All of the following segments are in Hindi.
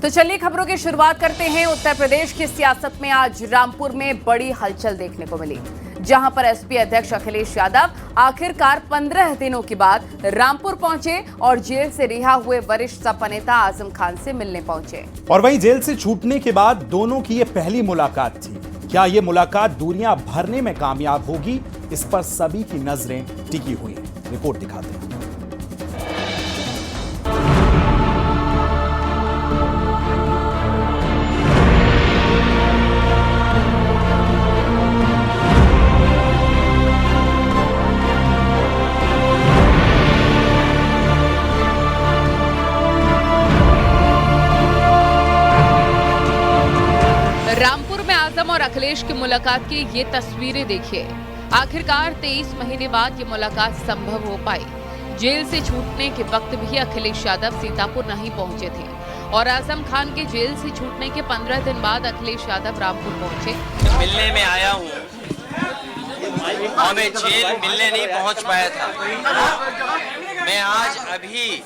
तो चलिए खबरों की शुरुआत करते हैं। उत्तर प्रदेश की सियासत में आज रामपुर में बड़ी हलचल देखने को मिली, जहां पर एसपी अध्यक्ष अखिलेश यादव आखिरकार 15 दिनों के बाद रामपुर पहुंचे और जेल से रिहा हुए वरिष्ठ सपा नेता आजम खान से मिलने पहुंचे। और वहीं जेल से छूटने के बाद दोनों की ये पहली मुलाकात थी। क्या ये मुलाकात दूरियां भरने में कामयाब होगी, इस पर सभी की नजरें टिकी हुई हैं। रिपोर्ट दिखाते हैं। रामपुर में आजम और अखिलेश की मुलाकात की ये तस्वीरें देखिए। आखिरकार 23 महीने बाद ये मुलाकात संभव हो पाई। जेल से छूटने के वक्त भी अखिलेश यादव सीतापुर नहीं पहुंचे थे और आजम खान के जेल से छूटने के 15 दिन बाद अखिलेश यादव रामपुर पहुंचे। मिलने में आया हूँ और मैं जेल मिलने नहीं पहुंच पाया था। मैं आज अभी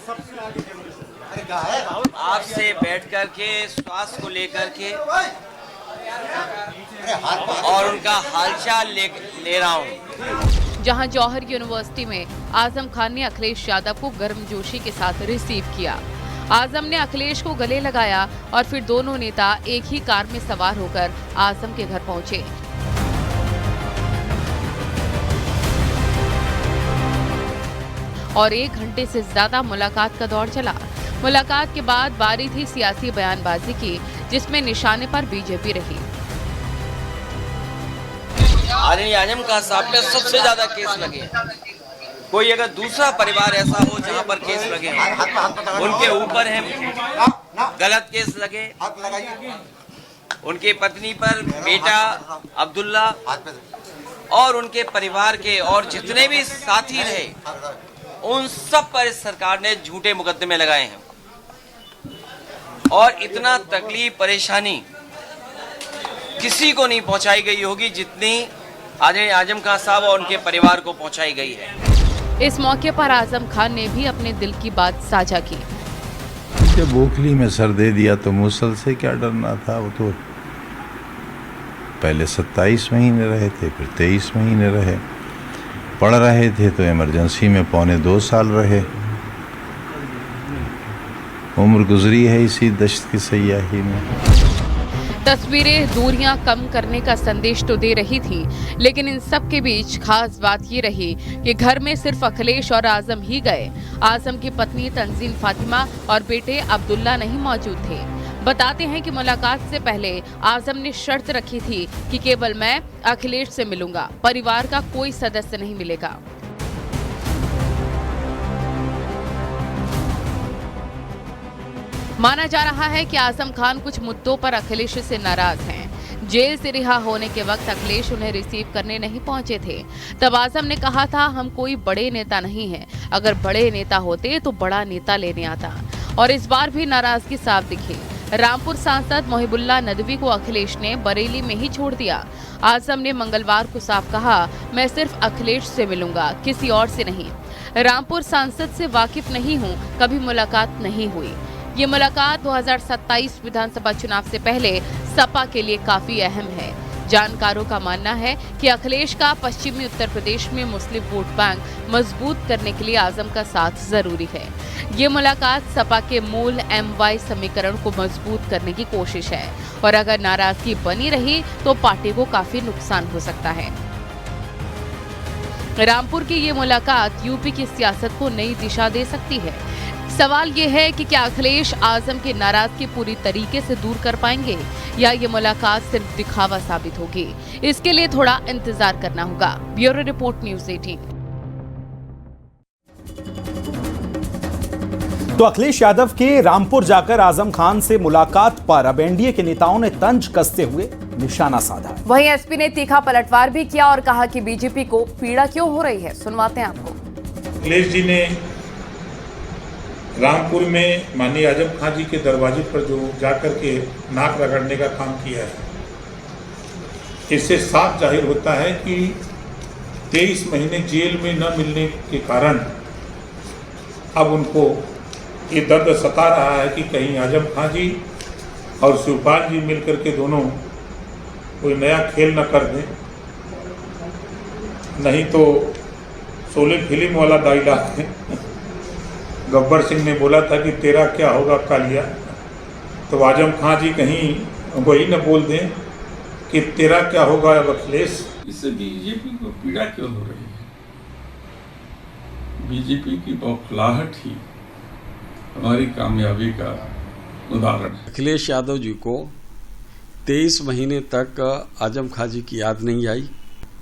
आपसे बैठ कर के स्वास्थ्य को लेकर के और उनका हालचाल ले रहा हूँ। जहां जौहर यूनिवर्सिटी में आजम खान ने अखिलेश यादव को गर्मजोशी के साथ रिसीव किया। आजम ने अखिलेश को गले लगाया और फिर दोनों नेता एक ही कार में सवार होकर आजम के घर पहुंचे। और 1 घंटे से ज्यादा मुलाकात का दौर चला। मुलाकात के बाद बारी थी सियासी बयानबाजी की, जिसमें निशाने पर बीजेपी रही। आजम खान साहब पे सबसे ज्यादा केस लगे। कोई अगर दूसरा परिवार ऐसा हो जहां पर केस लगे, उनके ऊपर है गलत केस लगे। उनके पत्नी पर बेटा अब्दुल्ला और उनके परिवार के और जितने भी साथी रहे, उन सब पर इस सरकार ने झूठे मुकदमे लगाए हैं। और इतना तकलीफ परेशानी किसी को नहीं पहुंचाई गई होगी जितनी आजम खान साहब और उनके परिवार को पहुंचाई गई है। इस मौके पर आजम खान ने भी अपने दिल की बात साझा की। जब बोखली में सर दे दिया तो मूसल से क्या डरना था। वो तो पहले 27 महीने रहे थे, फिर 23 महीने रहे। पढ़ रहे थे तो इमरजेंसी में 2.25 साल रहे। उम्र गुजरी है इसी दश्त की सयाही में। तस्वीरें दूरियां कम करने का संदेश तो दे रही थी, लेकिन इन सब के बीच खास बात ये रही कि घर में सिर्फ अखिलेश और आजम ही गए। आजम की पत्नी तंजीन फातिमा और बेटे अब्दुल्ला नहीं मौजूद थे। बताते हैं कि मुलाकात से पहले आजम ने शर्त रखी थी कि केवल मैं अखिलेश से मिलूंगा, परिवार का कोई सदस्य नहीं मिलेगा। माना जा रहा है कि आजम खान कुछ मुद्दों पर अखिलेश से नाराज हैं। जेल से रिहा होने के वक्त अखिलेश उन्हें रिसीव करने नहीं पहुंचे थे। तब आजम ने कहा था, हम कोई बड़े नेता नहीं हैं, अगर बड़े नेता होते तो बड़ा नेता लेने आता। और इस बार भी नाराजगी साफ दिखी। रामपुर सांसद मोहिबुल्लाह नदवी को अखिलेश ने बरेली में ही छोड़ दिया। आजम ने मंगलवार को साफ कहा, मैं सिर्फ अखिलेश से मिलूंगा, किसी और से नहीं। रामपुर सांसद से वाकिफ नहीं हूँ, कभी मुलाकात नहीं हुई। ये मुलाकात 2027 विधानसभा चुनाव से पहले सपा के लिए काफी अहम है। जानकारों का मानना है कि अखिलेश का पश्चिमी उत्तर प्रदेश में मुस्लिम वोट बैंक मजबूत करने के लिए आजम का साथ जरूरी है। ये मुलाकात सपा के मूल MY समीकरण को मजबूत करने की कोशिश है और अगर नाराजगी बनी रही तो पार्टी को काफी नुकसान हो सकता है। रामपुर की ये मुलाकात यूपी की सियासत को नई दिशा दे सकती है। सवाल ये है कि क्या अखिलेश आजम की नाराजगी पूरी तरीके से दूर कर पाएंगे या ये मुलाकात सिर्फ दिखावा साबित होगी। इसके लिए थोड़ा इंतजार करना होगा। Bureau report news 18। तो अखिलेश यादव के रामपुर जाकर आजम खान से मुलाकात पर अब एनडीए के नेताओं ने तंज कसते हुए निशाना साधा। वहीं एसपी ने तीखा पलटवार भी किया और कहा कि बीजेपी को पीड़ा क्यों हो रही है। सुनवाते हैं आपको। अखिलेश जी ने रामपुर में माननीय आजम खान जी के दरवाजे पर जो जाकर के नाक रगड़ने का काम किया है, इससे साफ जाहिर होता है कि 23 महीने जेल में न मिलने के कारण अब उनको ये दर्द सता रहा है कि कहीं आजम खान जी और शिवपाल जी मिलकर के दोनों कोई नया खेल न कर दें, नहीं तो शोले फिल्म वाला डायलॉग है गब्बर सिंह ने बोला था कि तेरा क्या होगा कालिया, तो आजम खां जी कहीं वही न बोल दें कि तेरा क्या होगा अखिलेश। इससे बीजेपी को पीड़ा क्यों हो रही है? बीजेपी की बौखलाहट ही हमारी कामयाबी का उदाहरण है। अखिलेश यादव जी को 23 महीने तक आजम खां जी की याद नहीं आई।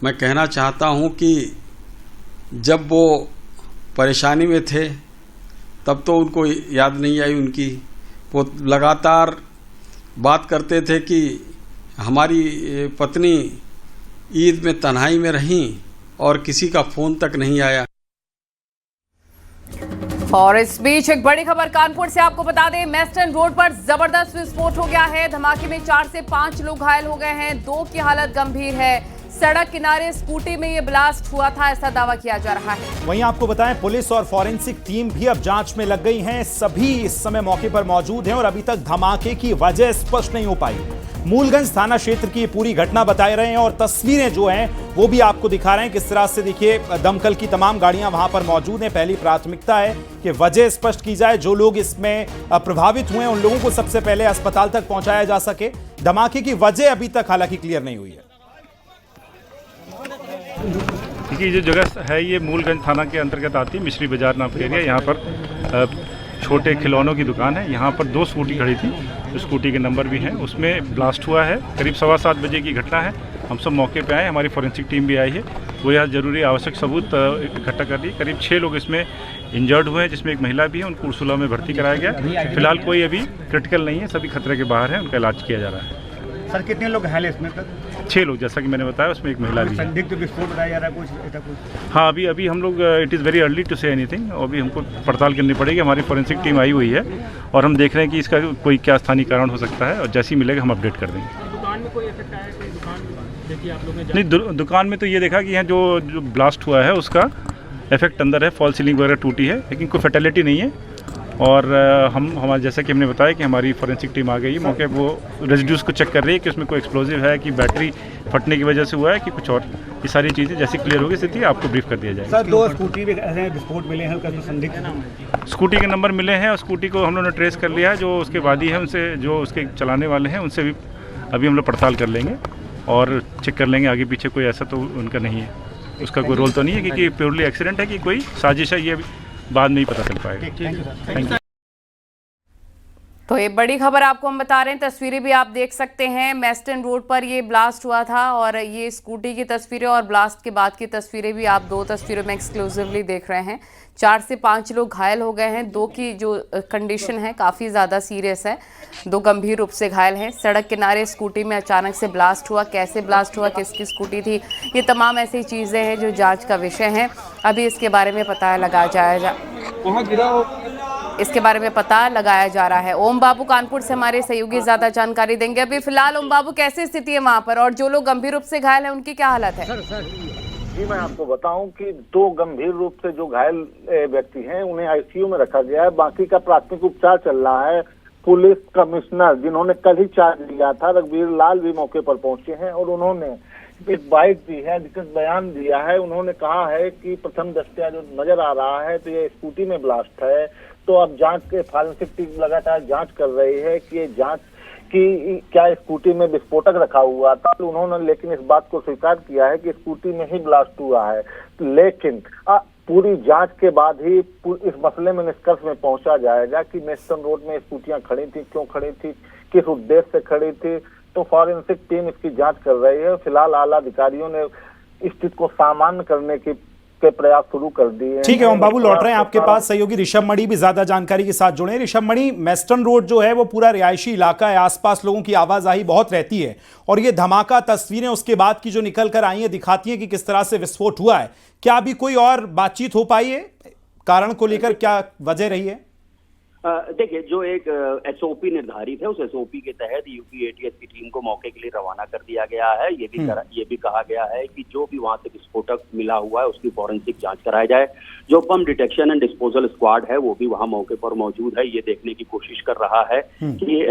मैं कहना चाहता हूं कि जब वो परेशानी में थे तब तो उनको याद नहीं आई उनकी। वो लगातार बात करते थे कि हमारी पत्नी ईद में तन्हाई में रहीं और किसी का फोन तक नहीं आया। और इस बीच एक बड़ी खबर कानपुर से आपको बता दें, मेस्टन रोड पर जबरदस्त विस्फोट हो गया है। धमाके में 4 से 5 लोग घायल हो गए हैं, 2 की हालत गंभीर है। सड़क किनारे स्कूटी में ये ब्लास्ट हुआ था, ऐसा दावा किया जा रहा है। वहीं आपको बताएं, पुलिस और फॉरेंसिक टीम भी अब जांच में लग गई हैं। सभी इस समय मौके पर मौजूद हैं और अभी तक धमाके की वजह स्पष्ट नहीं हो पाई। मूलगंज थाना क्षेत्र की ये पूरी घटना बता रहे हैं और तस्वीरें जो हैं वो भी आपको दिखा रहे हैं किस तरह से। देखिए, दमकल की तमाम गाड़ियां वहां पर मौजूद हैं। पहली प्राथमिकता है कि वजह स्पष्ट की जाए, जो लोग इसमें प्रभावित हुए हैं उन लोगों को सबसे पहले अस्पताल तक पहुंचाया जा सके। धमाके की वजह अभी तक हालांकि क्लियर नहीं हुई है। देखिए, जो जगह है ये मूलगंज थाना के अंतर्गत आती है, मिश्री बाजार नाम का एरिया। यहाँ पर छोटे खिलौनों की दुकान है। यहाँ पर 2 स्कूटी खड़ी थी, जो स्कूटी के नंबर भी हैं, उसमें ब्लास्ट हुआ है। करीब 7:15 बजे की घटना है। हम सब मौके पे आए, हमारी फॉरेंसिक टीम भी आई है। वो यहाँ जरूरी आवश्यक सबूत इकट्ठा कर रही है। करीब 6 लोग इसमें इंजर्ड हुए हैं, जिसमें एक महिला भी है। उनको उर्सुला में भर्ती कराया गया। फिलहाल कोई अभी क्रिटिकल नहीं है, सभी खतरे के बाहर हैं, उनका इलाज किया जा रहा है। सर, कितने लोग घायल इसमें तक? 6 लोग, जैसा कि मैंने बताया, उसमें एक महिला भी है। संदिग्ध विस्फोट बताया जा रहा है कुछ? हाँ, अभी हम लोग, it is very early to say anything. अभी हमको पड़ताल करनी पड़ेगी। हमारी फॉरेंसिक टीम आई हुई है और हम देख रहे हैं कि इसका कोई क्या स्थानीय कारण हो सकता है, और जैसे ही मिलेगा हम अपडेट कर देंगे। दुकान में कोई इफेक्ट आया? कोई दुकान देखिए आप लोग ने? नहीं, दुकान में तो ये देखा कि यहाँ जो ब्लास्ट हुआ है उसका इफेक्ट अंदर है, फॉल सीलिंग वगैरह टूटी है, लेकिन कोई फैटेलिटी नहीं है। और हमारे जैसा कि हमने बताया कि हमारी फॉरेंसिक टीम आ गई है मौके, वो रेजिड्यूज को चेक कर रही है कि उसमें कोई एक्सप्लोजिव है, कि बैटरी फटने की वजह से हुआ है, कि कुछ और। ये सारी चीज़ें जैसी क्लियर होगी स्थिति आपको ब्रीफ कर दिया जाएगा। सर, 2 स्कूटी में ऐसे विस्फोट मिले हैं, उसका संदिग्ध स्कूटी के नंबर मिले हैं और स्कूटी को हम लोगों ने ट्रेस कर लिया है। जो उसके वादी है, उनसे, जो उसके चलाने वाले हैं, उनसे भी अभी हम लोग पड़ताल कर लेंगे और चेक कर लेंगे आगे पीछे कोई ऐसा तो उनका नहीं है, उसका कोई रोल तो नहीं है, क्योंकि प्योरली एक्सीडेंट है कि कोई साजिश है, ये बाद में ही पता चल पाएगा। Thank you. तो ये बड़ी खबर आपको हम बता रहे हैं, तस्वीरें भी आप देख सकते हैं। मेस्टन रोड पर ये ब्लास्ट हुआ था और ये स्कूटी की तस्वीरें और ब्लास्ट के बाद की तस्वीरें भी आप 2 तस्वीरों में एक्सक्लूसिवली देख रहे हैं। 4 से 5 लोग घायल हो गए हैं, 2 की जो कंडीशन है काफ़ी ज़्यादा सीरियस है, 2 गंभीर रूप से घायल हैं। सड़क किनारे स्कूटी में अचानक से ब्लास्ट हुआ, कैसे ब्लास्ट हुआ, किसकी स्कूटी थी, ये तमाम ऐसी चीज़ें हैं जो जांच का विषय हैं। अभी इसके बारे में पता लगाया जा रहा है। ओम बाबू कानपुर से हमारे सहयोगी ज़्यादा जानकारी देंगे। अभी फिलहाल ओम बाबू, कैसी स्थिति है वहाँ पर, और जो लोग गंभीर रूप से घायल हैं उनकी क्या हालत है? जी, मैं आपको बताऊं कि 2 गंभीर रूप से जो घायल व्यक्ति हैं उन्हें आईसीयू में रखा गया है। बाकी का प्राथमिक उपचार चल रहा है। पुलिस कमिश्नर, जिन्होंने कल ही चार्ज लिया था, रघुवीर लाल भी मौके पर पहुंचे हैं और उन्होंने एक बाइट दी है, जिसका बयान दिया है। उन्होंने कहा है कि प्रथम दृष्टया जो नजर आ रहा है तो ये स्कूटी में ब्लास्ट है। तो अब जांच के फॉरेंसिक टीम लगातार जांच कर रही है कि ये जांच कि क्या स्कूटी में विस्फोटक रखा हुआ था। तो उन्होंने लेकिन इस बात को स्वीकार किया है कि स्कूटी में ही ब्लास्ट हुआ है, लेकिन पूरी जांच के बाद ही इस मसले में निष्कर्ष में पहुंचा जाएगा कि मेस्टन रोड में स्कूटियां खड़ी थी, क्यों खड़ी थी, किस उद्देश्य से खड़ी थी। तो फॉरेंसिक टीम इसकी जांच कर रही है। फिलहाल आला अधिकारियों ने स्थिति को सामान्य करने के प्रयास शुरू कर दिए। ठीक है ओम बाबू, लौट रहे हैं आपके पास। सहयोगी ऋषभ मणि भी ज्यादा जानकारी के साथ जुड़े। ऋषभ मणि, मेस्टन रोड जो है वो पूरा रिहायशी इलाका है, आसपास लोगों की आवाजाही बहुत रहती है और ये धमाका, तस्वीरें उसके बाद की जो निकल कर आई है दिखाती है कि किस तरह से विस्फोट हुआ है। क्या अभी कोई और बातचीत हो पाई है, कारण को लेकर क्या वजह रही है? देखिए, जो एक एसओपी निर्धारित है, उस एसओपी के तहत यूपी एटीएस की टीम को मौके के लिए रवाना कर दिया गया है। ये भी कहा गया है कि जो भी वहां से विस्फोटक मिला हुआ है उसकी फॉरेंसिक जांच कराई जाए। जो बम डिटेक्शन एंड डिस्पोजल स्क्वाड है वो भी वहां मौके पर मौजूद है, ये देखने की कोशिश कर रहा है कि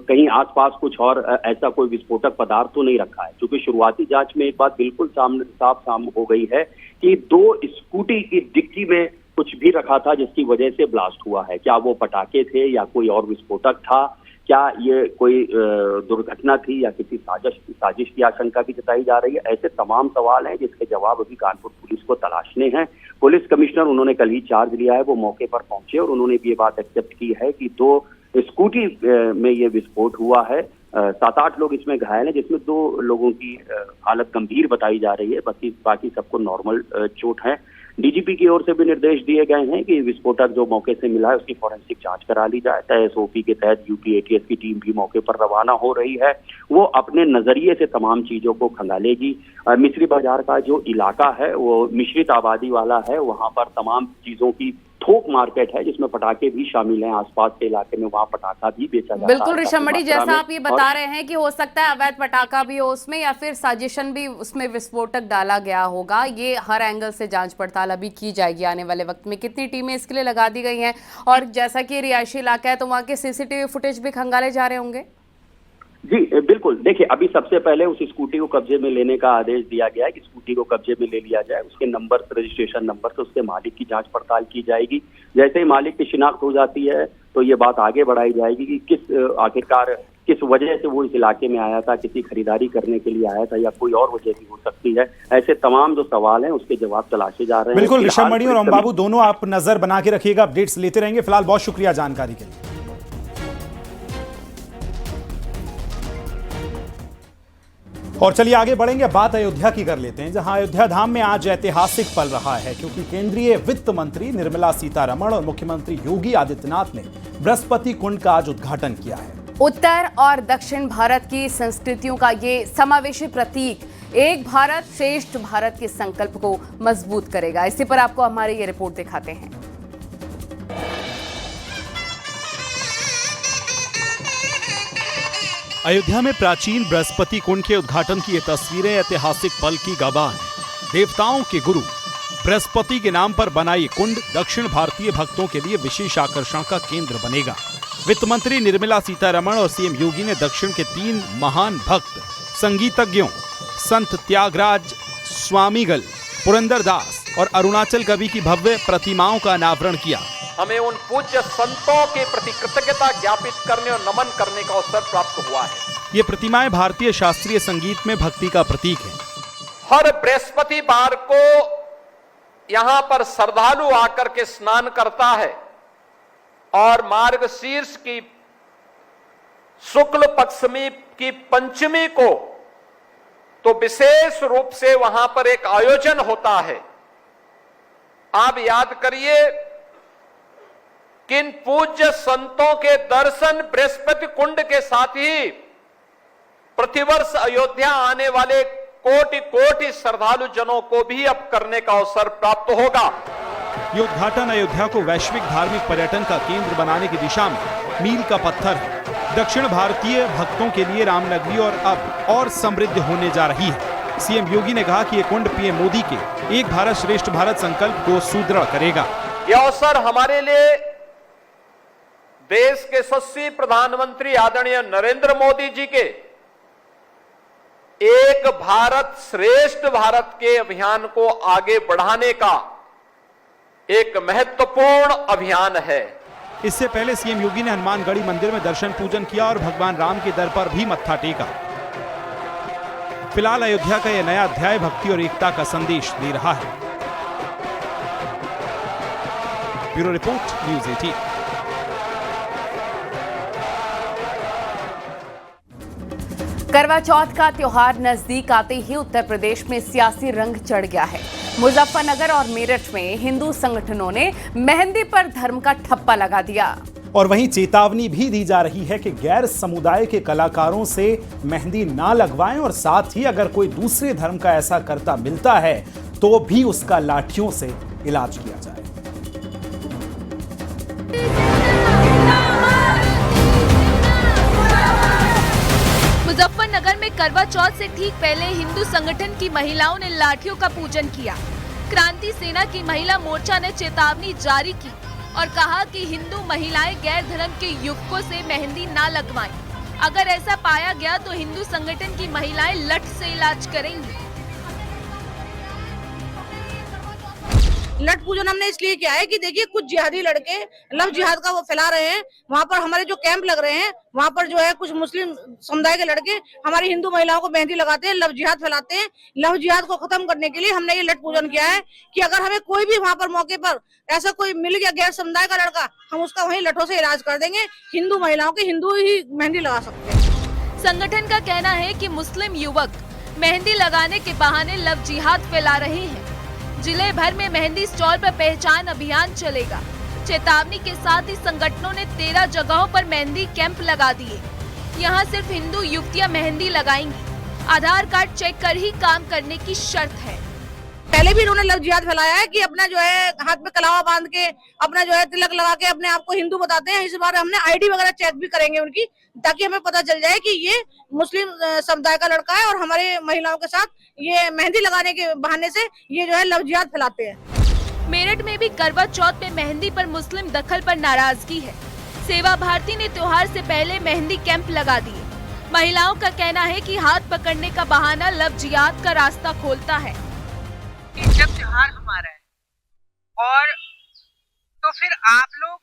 कहीं आसपास कुछ और ऐसा कोई विस्फोटक पदार्थ तो नहीं रखा है। क्योंकि शुरुआती जांच में एक बात बिल्कुल साफ हो गई है कि 2 स्कूटी की डिक्की में कुछ भी रखा था जिसकी वजह से ब्लास्ट हुआ है। क्या वो पटाखे थे या कोई और विस्फोटक था? क्या ये कोई दुर्घटना थी या किसी साजिश की आशंका भी जताई जा रही है? ऐसे तमाम सवाल हैं जिसके जवाब अभी कानपुर पुलिस को तलाशने हैं। पुलिस कमिश्नर, उन्होंने कल ही चार्ज लिया है, वो मौके पर पहुंचे और उन्होंने भी ये बात एक्सेप्ट की है कि 2 स्कूटी में ये विस्फोट हुआ है। 7-8 लोग इसमें घायल हैं, जिसमें 2 लोगों की हालत गंभीर बताई जा रही है, बाकी सबको नॉर्मल चोट है। डीजीपी की ओर से भी निर्देश दिए गए हैं कि विस्फोटक जो मौके से मिला है उसकी फॉरेंसिक जांच करा ली जाए। एसओपी के तहत यूपी एटीएस की टीम भी मौके पर रवाना हो रही है, वो अपने नजरिए से तमाम चीजों को खंगालेगी। मिश्री बाजार का जो इलाका है वो मिश्रित आबादी वाला है, वहां पर तमाम चीजों की थोक मार्केट है जिसमें पटाखे भी शामिल हैं। आसपास के इलाके में वहाँ पटाखा भी बेचा जाता है। बिल्कुल ऋषभ मणि, जैसा आप ये बता रहे हैं कि हो सकता है अवैध पटाखा भी हो उसमें या फिर साजिशन भी उसमें विस्फोटक डाला गया होगा, ये हर एंगल से जांच पड़ताल अभी की जाएगी आने वाले वक्त में। कितनी टीमें इसके लिए लगा दी गई हैं? और जैसा कि रिहायशी इलाका है तो वहाँ के सीसीटीवी फुटेज भी खंगाले जा रहे होंगे? जी बिल्कुल, देखिए अभी सबसे पहले उस स्कूटी को कब्जे में लेने का आदेश दिया गया है कि स्कूटी को कब्जे में ले लिया जाए, उसके नंबर, रजिस्ट्रेशन नंबर से उसके मालिक की जांच पड़ताल की जाएगी। जैसे ही मालिक की शिनाख्त हो जाती है तो ये बात आगे बढ़ाई जाएगी कि आखिरकार किस वजह से वो इस इलाके में आया था, किसी खरीदारी करने के लिए आया था या कोई और वजह भी हो सकती है। ऐसे तमाम जो सवाल हैं उसके जवाब तलाशे जा रहे हैं। बिल्कुल ऋषभ मणि और ओम बाबू दोनों आप नजर बना के रखिएगा, अपडेट्स लेते रहेंगे। फिलहाल बहुत शुक्रिया जानकारी के लिए। और चलिए आगे बढ़ेंगे, बात अयोध्या की कर लेते हैं, जहां अयोध्या धाम में आज ऐतिहासिक पल रहा है क्योंकि केंद्रीय वित्त मंत्री निर्मला सीतारमण और मुख्यमंत्री योगी आदित्यनाथ ने बृहस्पति कुंड का आज उद्घाटन किया है। उत्तर और दक्षिण भारत की संस्कृतियों का ये समावेशी प्रतीक एक भारत श्रेष्ठ भारत के संकल्प को मजबूत करेगा। इसी पर आपको हमारी ये रिपोर्ट दिखाते हैं। अयोध्या में प्राचीन बृहस्पति कुंड के उद्घाटन की ये तस्वीरें ऐतिहासिक पल की गवाह हैं। देवताओं के गुरु बृहस्पति के नाम पर बना ये कुंड दक्षिण भारतीय भक्तों के लिए विशेष आकर्षण का केंद्र बनेगा। वित्त मंत्री निर्मला सीतारमण और सीएम योगी ने दक्षिण के 3 महान भक्त संगीतज्ञों संत त्यागराज स्वामीगल, पुरंदरदास और अरुणाचल कवि की भव्य प्रतिमाओं का अनावरण किया। हमें उन पूज्य संतों के प्रति कृतज्ञता ज्ञापित करने और नमन करने का अवसर प्राप्त हुआ है। ये प्रतिमाएं भारतीय शास्त्रीय संगीत में भक्ति का प्रतीक है। हर बृहस्पतिवार को यहाँ पर श्रद्धालु आकर के स्नान करता है और मार्गशीर्ष की शुक्ल पक्षमी की पंचमी को तो विशेष रूप से वहां पर एक आयोजन होता है। आप याद करिए किन पूज्य संतों के दर्शन बृहस्पति कुंड के साथ ही प्रतिवर्ष अयोध्या आने वाले कोटि कोटि श्रद्धालु जनों को भी अब करने का अवसर प्राप्त होगा। ये उद्घाटन अयोध्या को वैश्विक धार्मिक पर्यटन का केंद्र बनाने की दिशा में मील का पत्थर है। दक्षिण भारतीय भक्तों के लिए रामनगरी और अब और समृद्ध होने जा रही है। सीएम योगी ने कहा कि ये कुंड पीएम मोदी के एक भारत श्रेष्ठ भारत संकल्प को सुदृढ़ करेगा। यह अवसर हमारे लिए देश के यशस्वी प्रधानमंत्री आदरणीय नरेंद्र मोदी जी के एक भारत श्रेष्ठ भारत के अभियान को आगे बढ़ाने का एक महत्वपूर्ण अभियान है। इससे पहले सीएम योगी ने हनुमानगढ़ी मंदिर में दर्शन पूजन किया और भगवान राम के दर पर भी मत्था टेका। फिलहाल अयोध्या का यह नया अध्याय भक्ति और एकता का संदेश दे रहा है। Bureau report, news 18। करवा चौथ का त्योहार नजदीक आते ही उत्तर प्रदेश में सियासी रंग चढ़ गया है। मुजफ्फरनगर और मेरठ में हिंदू संगठनों ने मेहंदी पर धर्म का ठप्पा लगा दिया और वहीं चेतावनी भी दी जा रही है कि गैर समुदाय के कलाकारों से मेहंदी ना लगवाएं और साथ ही अगर कोई दूसरे धर्म का ऐसा करता मिलता है तो भी उसका लाठियों से इलाज किया जाए। करवा चौथ से ठीक पहले हिंदू संगठन की महिलाओं ने लाठियों का पूजन किया। क्रांति सेना की महिला मोर्चा ने चेतावनी जारी की और कहा कि हिंदू महिलाएं गैर धर्म के युवकों से मेहंदी ना लगवाएं। अगर ऐसा पाया गया तो हिंदू संगठन की महिलाएं लठ से इलाज करेंगी। लठ पूजन हमने इसलिए किया है कि देखिए कुछ जिहादी लड़के लव जिहाद का वो फैला रहे हैं। वहाँ पर हमारे जो कैंप लग रहे हैं वहाँ पर जो है कुछ मुस्लिम समुदाय के लड़के हमारी हिंदू महिलाओं को मेहंदी लगाते हैं, लव जिहाद फैलाते हैं। लव जिहाद को खत्म करने के लिए हमने ये लठ पूजन किया है कि अगर हमें कोई भी वहाँ पर मौके पर ऐसा कोई मिल गया गैर समुदाय का लड़का, हम उसका वहीं लठों से इलाज कर देंगे। हिंदू महिलाओं की हिंदू ही मेहंदी लगा सकते हैं। संगठन का कहना है कि मुस्लिम युवक मेहंदी लगाने के बहाने लव जिहाद फैला रहे हैं। जिले भर में मेहंदी स्टॉल पर पहचान अभियान चलेगा। चेतावनी के साथ ही संगठनों ने 13 जगहों पर मेहंदी कैंप लगा दिए। यहाँ सिर्फ हिंदू युवतियाँ मेहंदी लगाएंगी। आधार कार्ड चेक कर ही काम करने की शर्त है। पहले भी इन्होंने लव जिहाद फैलाया है कि अपना जो है हाथ में कलावा बांध के, अपना जो है तिलक लगा के अपने आप को हिंदू बताते हैं। इस बार हमने आईडी वगैरह चेक भी करेंगे उनकी, ताकि हमें पता चल जाए कि ये मुस्लिम समुदाय का लड़का है और हमारे महिलाओं के साथ ये मेहंदी लगाने के बहाने से ये जो है लव जिहाद फैलाते हैं। मेरठ में भी करवा चौथ में मेहंदी पर मुस्लिम दखल पर नाराजगी है। सेवा भारती ने त्योहार से पहले मेहंदी कैंप लगा दिए। महिलाओं का कहना है कि हाथ पकड़ने का बहाना लव जिहाद का रास्ता खोलता है। जब त्योहार हमारा है और तो फिर आप लोग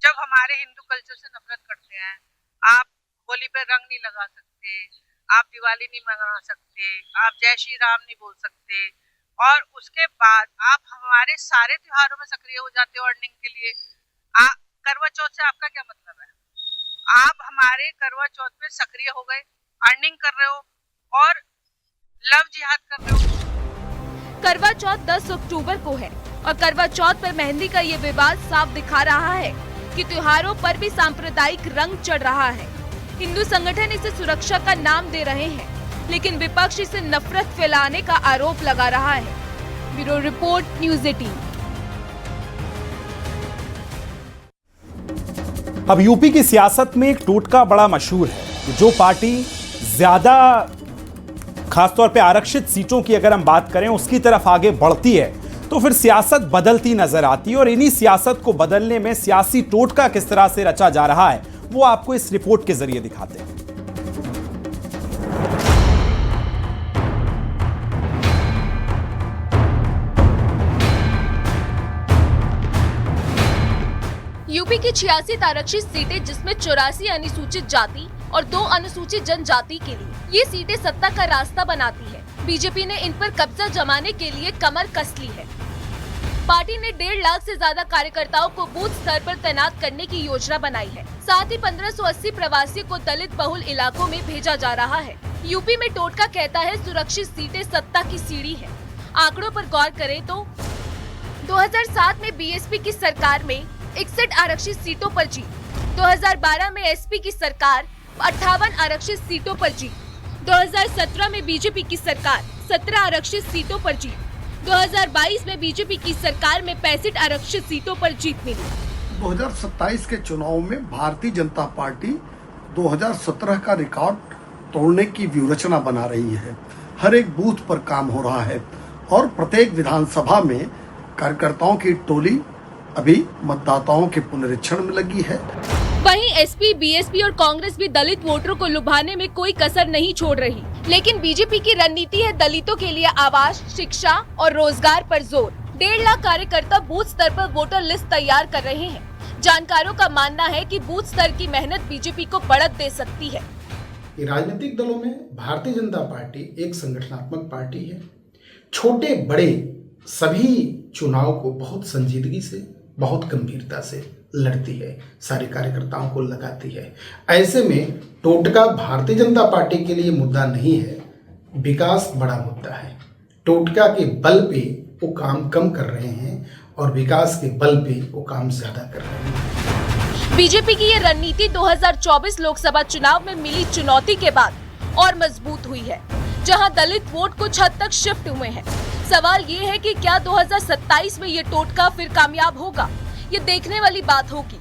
जब हमारे हिंदू कल्चर से नफरत करते हैं, आप होली पे रंग नहीं लगा सकते, आप दिवाली नहीं मना सकते, आप जय श्री राम नहीं बोल सकते, और उसके बाद आप हमारे सारे त्योहारों में सक्रिय हो जाते हो अर्निंग के लिए। करवा चौथ से आपका क्या मतलब है? आप हमारे करवा चौथ पे सक्रिय हो गए, अर्निंग कर रहे हो और लव जिहाद कर रहे हो। करवा चौथ 10 अक्टूबर को है और करवा चौथ पर मेहंदी का ये विवाद साफ दिखा रहा है कि त्योहारों पर भी सांप्रदायिक रंग चढ़ रहा है। हिंदू संगठन इसे सुरक्षा का नाम दे रहे हैं, लेकिन विपक्ष इसे नफरत फैलाने का आरोप लगा रहा है। Bureau report, news 18। अब यूपी की सियासत में एक टोटका बड़ा मशहूर है कि जो पार्टी ज्यादा खासतौर पे आरक्षित सीटों की अगर हम बात करें उसकी तरफ आगे बढ़ती है तो फिर सियासत बदलती नजर आती है। और इन्हीं सियासत को बदलने में सियासी टोटका किस तरह से रचा जा रहा है वो आपको इस रिपोर्ट के जरिए दिखाते हैं। यूपी की 86 आरक्षित सीटें, जिसमें 84 अनुसूचित जाति और 2 अनुसूचित जनजाति के लिए ये सीटें सत्ता का रास्ता बनाती है। बीजेपी ने इन पर कब्जा जमाने के लिए कमर कस ली है। पार्टी ने 1.5 लाख से ज्यादा कार्यकर्ताओं को बूथ स्तर पर तैनात करने की योजना बनाई है। साथ ही 1580 प्रवासियों को दलित बहुल इलाकों में भेजा जा रहा है। यूपी में टोटका कहता है सुरक्षित सीटें सत्ता की सीढ़ी है। आंकड़ों पर गौर करें तो 2007 में बीएसपी की सरकार में 61 आरक्षित सीटों पर जीत। 2012 में एसपी की सरकार 58 आरक्षित सीटों पर जीत। 2017 में बीजेपी की सरकार 17 आरक्षित सीटों पर जीत। 2022 में बीजेपी की सरकार में 65 आरक्षित सीटों पर जीत मिली। 2027 के चुनाव में भारतीय जनता पार्टी 2017 का रिकॉर्ड तोड़ने की व्यूहरचना बना रही है। हर एक बूथ पर काम हो रहा है और प्रत्येक विधानसभा में कार्यकर्ताओं की टोली अभी मतदाताओं के पुनरीक्षण में लगी है। वहीं एसपी, बीएसपी और कांग्रेस भी दलित वोटरों को लुभाने में कोई कसर नहीं छोड़ रही। लेकिन बीजेपी की रणनीति है दलितों के लिए आवास, शिक्षा और रोजगार पर जोर। 1.5 लाख कार्यकर्ता बूथ स्तर पर वोटर लिस्ट तैयार कर रहे हैं। जानकारों का मानना है कि बूथ स्तर की मेहनत बीजेपी को बढ़त दे सकती है। राजनीतिक दलों में भारतीय जनता पार्टी एक संगठनात्मक पार्टी है। छोटे बड़े सभी चुनाव को बहुत संजीदगी से, बहुत गंभीरता से लड़ती है, सारे कार्यकर्ताओं को लगाती है। ऐसे में टोटका भारतीय जनता पार्टी के लिए मुद्दा नहीं है, विकास बड़ा मुद्दा है। टोटका के बल पे वो काम कम कर रहे हैं और विकास के बल पे वो काम ज्यादा कर रहे हैं। बीजेपी की ये रणनीति 2024 लोकसभा चुनाव में मिली चुनौती के बाद और मजबूत हुई है, जहां दलित वोट कुछ हद तक शिफ्ट हुए हैं। सवाल ये है कि क्या 2027 में ये टोटका फिर कामयाब होगा? ये देखने वाली बात होगी।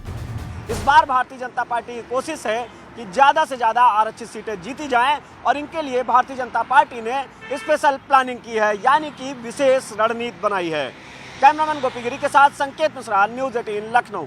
इस बार भारतीय जनता पार्टी की कोशिश है कि ज़्यादा से ज़्यादा आरक्षित सीटें जीती जाएं और इनके लिए भारतीय जनता पार्टी ने स्पेशल प्लानिंग की है, यानी कि विशेष रणनीति बनाई है। कैमरामैन गोपीगिरी के साथ संकेत मिश्रा, न्यूज़ 18 लखनऊ।